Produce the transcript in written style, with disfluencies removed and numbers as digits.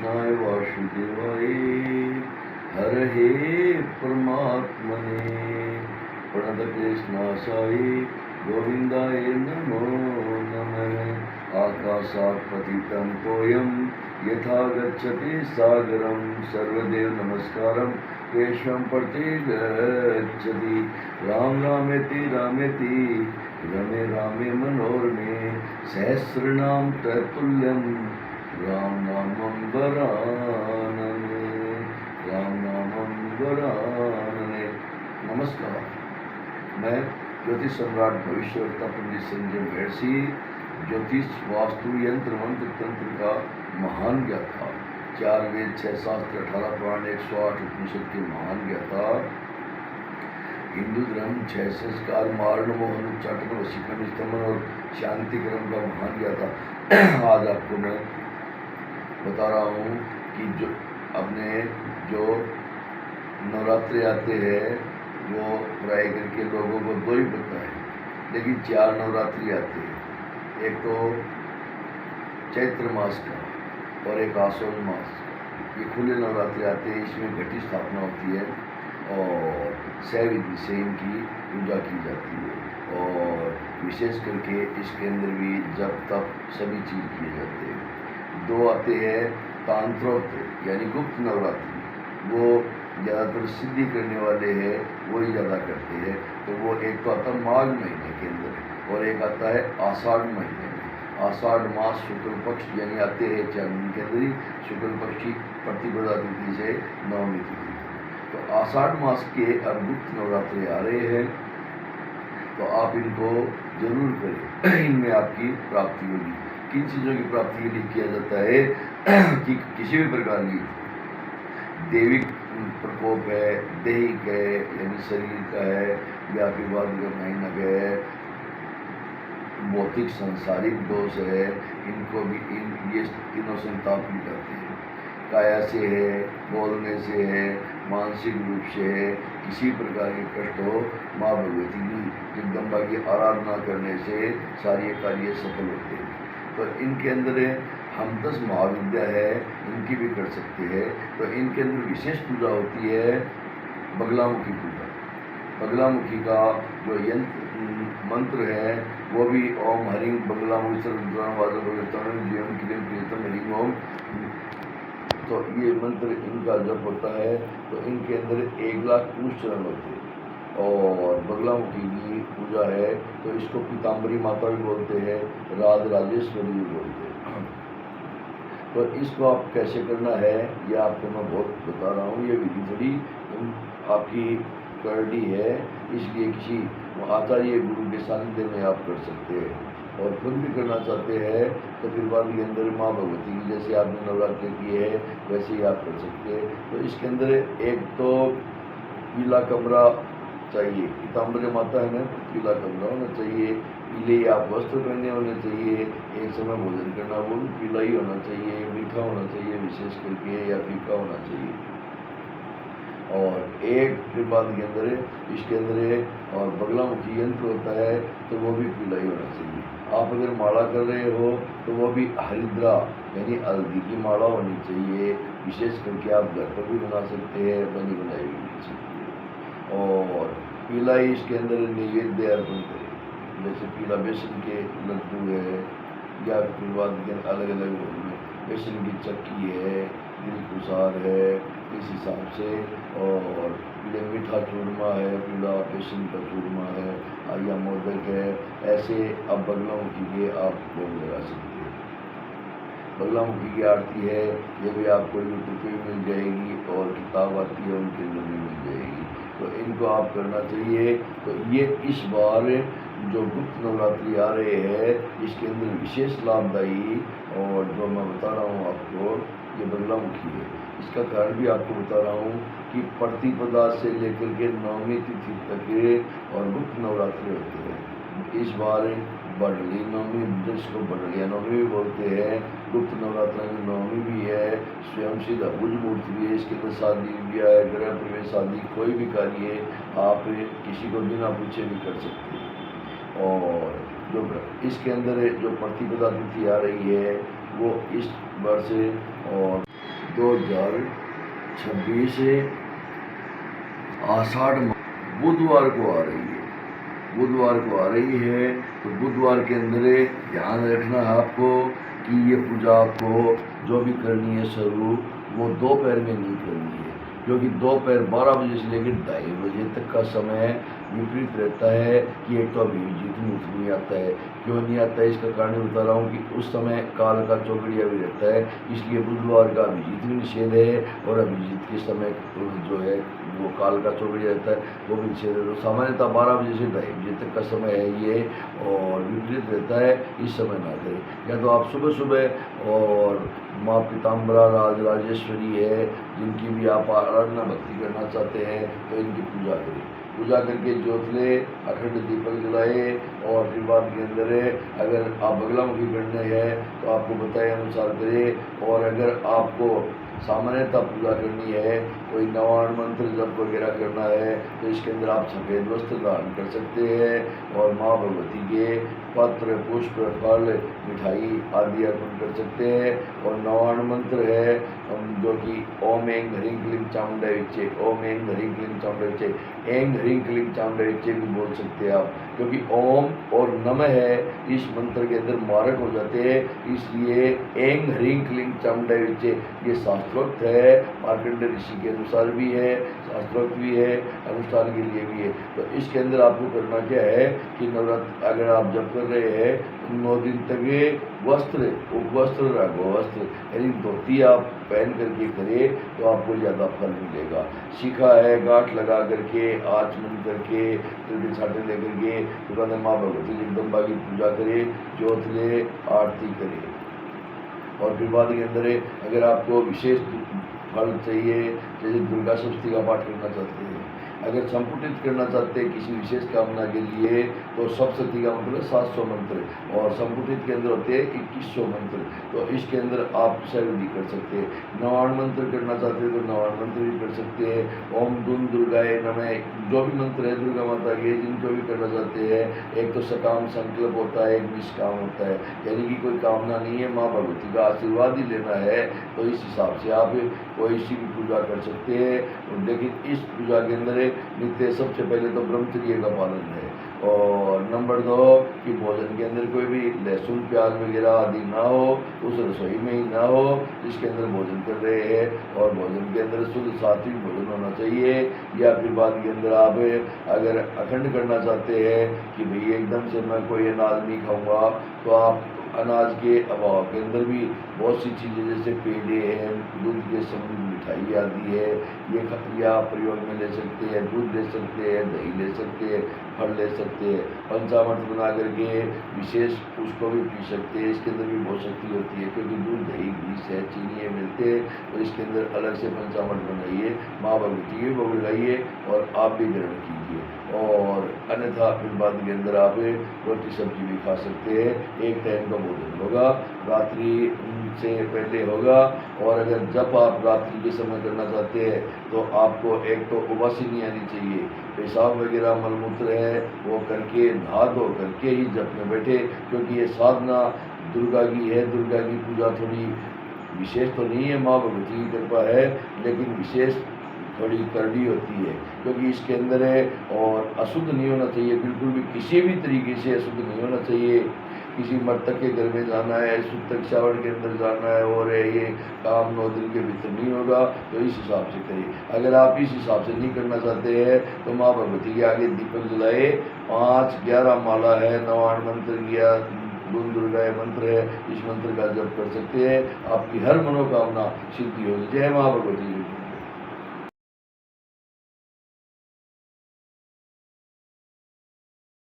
कृष्णाय वासुदेवाय हरहे परमात्मने प्रणतक्लेशनाशाय गोविन्दाय नमो नमः। आकाशात् पतितं तोयं यथा गच्छति सागरं सर्वदेव नमस्कारं केशवं प्रति गच्छति। राम रामेति रामेति रमे रामे मनोरमे सहस्रनाम तत्तुल्यं राम नामं वरानने राम नामं वरानने। नमस्कार, मैं ज्योतिष सम्राट भविष्यवक्ता पंडित संजय महर्षि ज्योतिष वास्तु यंत्र मंत्र तंत्र का महान ज्ञाता, 4 वेद 6 शास्त्र 18 पुराण 108 उपनिषद के महान ज्ञाता, हिंदू धर्म 6 संस्कार मारण मोहन उच्चाटन वशीकरण स्तंभन और शांति क्रम का महान ज्ञाता। आज आपको मैं बता रहा हूँ कि जो नवरात्रि आते हैं वो प्राय करके लोगों को 2 ही पता है, लेकिन 4 नवरात्रि आते हैं। एक तो चैत्र मास का और एक आश्विन मास का, ये खुले नवरात्रि आते हैं। इसमें घटी स्थापना होती है और सैविधि से इनकी पूजा की जाती है और विशेष करके इसके अंदर भी जब तक सभी चीज़ किए जाते हैं। 2 आते हैं तांत्रोक्त यानी गुप्त नवरात्रि, वो ज़्यादातर सिद्धि करने वाले हैं, वो ही ज़्यादा करते हैं। तो वो एक तो आता है माघ महीने के अंदर और एक आता है आषाढ़ महीने में। आषाढ़ मास शुक्ल पक्ष यानी आते हैं 4 दिन के अंदर ही, शुक्ल पक्ष की प्रतिपदा तिथि से नवमी तिथि। तो आषाढ़ मास के अब गुप्त नवरात्रि आ रहे हैं, तो आप इनको जरूर करें। इनमें आपकी प्राप्ति होगी। किन चीज़ों की प्राप्ति के लिए किया जाता है कि किसी भी प्रकार की दैविक प्रकोप है, दैहिक है यानी शरीर का है, या फिर बाद महीना का है, भौतिक सांसारिक दोष है, इनको भी ये तीनों संताप की जाती है। काया से है, बोलने से है, मानसिक रूप से है, किसी प्रकार के कष्ट हो, माँ भगवती की जगदम्बा की आराधना करने से सारे कार्य सफल होते हैं। तो इनके अंदर हम 10 महाविद्या है, इनकी भी कर सकते हैं। तो इनके अंदर विशेष पूजा होती है बगलामुखी पूजा। बगलामुखी का जो यंत्र मंत्र है वो भी ओम हरिं बगलामुखी जीवन क्लीम प्रीतम हरिं ओम। तो ये मंत्र इनका जप होता है। तो इनके अंदर 1 लाख पुरुष चरण होते हैं और बगलामुखी की पूजा है। तो इसको पीताम्बरी माता भी बोलते हैं, राजराजेश्वरी भी बोलते हैं। तो इसको आप कैसे करना है ये आपको मैं बहुत बता रहा हूँ। ये विधि थोड़ी आपकी करनी है, इसलिए किसी आचार्य गुरु के सानिध्य में आप कर सकते हैं। और खुद भी करना चाहते हैं तो फिर बाद के अंदर माँ भगवती की जैसे आपने नवरात्रि की है वैसे ही आप कर सकते हैं। तो इसके अंदर एक तो पीला कमरा चाहिए, पीताम्बरी माता है ना, पीला कमरा होना चाहिए, पीले आप वस्त्र पहने होने चाहिए, एक समय भोजन करना वो भी पीला ही होना चाहिए, मीठा होना चाहिए विशेष करके, या फीका होना चाहिए। और एक फिर बाद के अंदर इसके अंदर और बगलामुखी यंत्र होता है तो वो भी पीला ही होना चाहिए। आप अगर माला कर रहे हो तो वो भी हरिद्रा यानी हल्दी की माला होनी चाहिए। विशेष करके आप घर पर भी बना सकते हैं, बनी बनाई भी मिल सकती है। और पीला ही इसके अंदर नैवेद्य अर्पण करें, जैसे पीला बेसन के लड्डू है, या फिर बाद के अलग अलग बेसन की चक्की है, दिल कुसार है इस हिसाब से, और पीले मीठा चूरमा है, पीला बेसन का चूरमा है, या मोदक है। ऐसे अब बगलामुखी के आप भोग लगा सकते हैं। बगलामुखी की आरती है, ये भी आपको यूट्यूब पे मिल जाएगी और किताब आती है उनके अंदर भी मिल जाएगी। तो इनको आप करना चाहिए। तो ये इस बार जो गुप्त नवरात्रि आ रहे हैं इसके अंदर विशेष लाभदायी, और जो मैं बता रहा हूँ आपको ये बगलामुखी है। इसका कारण भी आपको बता रहा हूँ कि प्रतिपदा से लेकर के नवमी तिथि तक और गुप्त नवरात्रि होते हैं। इस बार बडली नवमी, जिसको बडलिया नवमी भी बोलते हैं, गुप्त नवरात्र में नवमी भी है, स्वयं सिद्ध अबुझ मूर्ति भी है। इसके अंदर शादी ब्याह गृह प्रवेश आदि कोई भी कार्य आप किसी को बिना पूछे भी कर सकते हैं। और जो इसके अंदर जो प्रतिपदा तिथि आ रही है वो इस वर्ष और 2026 आषाढ़ बुधवार को आ रही है। बुधवार को आ रही है तो बुधवार के अंदर ध्यान रखना है आपको कि ये पूजा आपको जो भी करनी है शुरू वो दोपहर में नहीं करनी है, क्योंकि दोपहर 12 बजे से लेकर 2:30 बजे तक का समय विपरीत रहता है कि एक तो अभिजीत मुहूर्त नहीं आता है। क्यों नहीं आता है इसका कारण बता रहा हूँ कि उस समय काल का चौगड़िया भी रहता है, इसलिए बुधवार का अभिजीत भी निषेध है और अभिजीत के समय जो है वो काल का चौगड़िया रहता है वो भी निषेध है। तो सामान्यतः 12 बजे से 2:30 बजे तक का समय है ये और विपरीत रहता है, इस समय ना करें। या तो आप सुबह सुबह और माँ पीताम्बरा राजराजेश्वरी है जिनकी भी आप आराधना भक्ति करना चाहते हैं तो इनकी पूजा करें। पूजा करके ज्योत ले, अखंड दीपक जलाए और आशीर्वाद के अंदर है अगर आप बगलामुखी करने हैं तो आपको बताए अनुसार करें। और अगर आपको सामान्यतः पूजा करनी है, कोई नवाण मंत्र जप वगैरह करना है तो इसके अंदर आप सफ़ेद वस्त्र धारण कर सकते हैं और माँ भगवती के पत्र, पुष्प, फल, मिठाई आदि अर्पण कर सकते हैं। और नवाण मंत्र है जो कि ओम ऐं ह्रीं क्लीं चामुंडाय विच्चे, ओम ऐं ह्रीं क्लीं चामुंडाय विच्चे, ऐं ह्रीं क्लीं चामुंडाय विच्चे भी बोल सकते हैं आप, क्योंकि ओम और नमः है इस मंत्र के अंदर मारक हो जाते हैं, इसलिए ऐं ह्रीं क्लीं चामुंडाय विच्चे ये शास्त्रोक्त है, मार्कंडेय ऋषि के अनुसार भी है, शास्त्रोक्त भी है, अनुष्ठान के लिए भी है। तो इसके अंदर आपको करना क्या है कि नवरात्र अगर आप जप कर रहे हैं 9 दिन तक ये वस्त्र, उपवस्त्र, राघव वस्त्र यानी धोती आप पहन करके करें तो आपको ज़्यादा फल मिलेगा। शिखा है गांठ लगा करके, आचमन करके, तिल छाटे लेकर के दुकान माँ भगवती जगदम्बा की पूजा करे, ज्योत ले, आरती करे। और फिर बाद के अंदर अगर आपको विशेष फल चाहिए जैसे दुर्गा सप्तशती का पाठ करना चाहते हैं, अगर संपुटित करना चाहते हैं किसी विशेष कामना के लिए तो सप्तशती का मतलब 700 मंत्र और संपुटित के अंदर होते हैं 2100 मंत्र। तो इसके अंदर आप सर्वधि कर सकते हैं। नवाण मंत्र करना चाहते हैं तो नवाण मंत्र भी कर सकते हैं। ओम दुम दुर्गाए नमः जो भी मंत्र है दुर्गा माता के जिनको भी करना चाहते हैं। एक तो सकाम संकल्प होता है, एक निष्काम होता है, यानी कि कोई कामना नहीं है, माँ भगवती का आशीर्वाद ही लेना है तो इस हिसाब से आप कोई सी भी पूजा कर सकते हैं। लेकिन इस पूजा के अंदर नित्य सबसे पहले तो ब्रह्मचर्य का पालन है और नंबर 2 कि भोजन के अंदर कोई भी लहसुन प्याज वगैरह आदि ना हो, उस रसोई में ही ना हो जिसके अंदर भोजन कर रहे हैं। और भोजन के अंदर शुद्ध सात्विक भोजन होना चाहिए। या फिर बाद के अंदर आप अगर अखंड करना चाहते हैं कि भाई एकदम से मैं कोई अनाज नहीं खाऊंगा तो आप अनाज के अभाव के अंदर भी बहुत सी चीज़ें जैसे पेड़े हैं, दूध के समृद्ध मिठाई आदि है ये या प्रयोग में ले सकते हैं। दूध ले सकते हैं, दही ले सकते हैं, फल ले सकते हैं। पंचामृत बना करके विशेष उसको भी पी सकते हैं, इसके अंदर भी बहुत शक्ति होती है क्योंकि दूध, दही, घी, शहद, चीनी ये मिलते हैं। तो इसके अंदर अलग से पंचामृत बनाइए, माँ भगवती के भोग लगाइए और आप भी ग्रहण कीजिए। और अन्यथा फिर बाद के अंदर आप रोटी सब्जी भी खा सकते हैं। एक टाइम का भोजन होगा, रात्रि से पहले होगा। और अगर जब आप रात्रि के समय करना चाहते हैं तो आपको एक तो उबासी नहीं आनी चाहिए, पेशाब वगैरह मलमूत्र है वो करके नहा धो करके ही जप में बैठे, क्योंकि ये साधना दुर्गा की है। दुर्गा की पूजा थोड़ी विशेष तो नहीं है, माँ भगवती की कृपा है, लेकिन विशेष थोड़ी करड़ी होती है क्योंकि इसके अंदर है। और अशुद्ध नहीं होना चाहिए, बिल्कुल भी किसी भी तरीके से अशुद्ध नहीं होना चाहिए। किसी मृतक के घर में जाना है, शुद्ध शावर के अंदर जाना है और ये काम 9 दिन के भीतर नहीं होगा तो इस हिसाब से करिए। अगर आप इस हिसाब से नहीं करना चाहते हैं तो माँ भगवती के आगे दीपक जलाए, 5-11 माला है, नवाण मंत्र किया, दुम दुर्गाए मंत्र है, इस मंत्र का जप कर सकते हैं। आपकी हर मनोकामना सिद्धि होगी। जय माँ भगवती जी।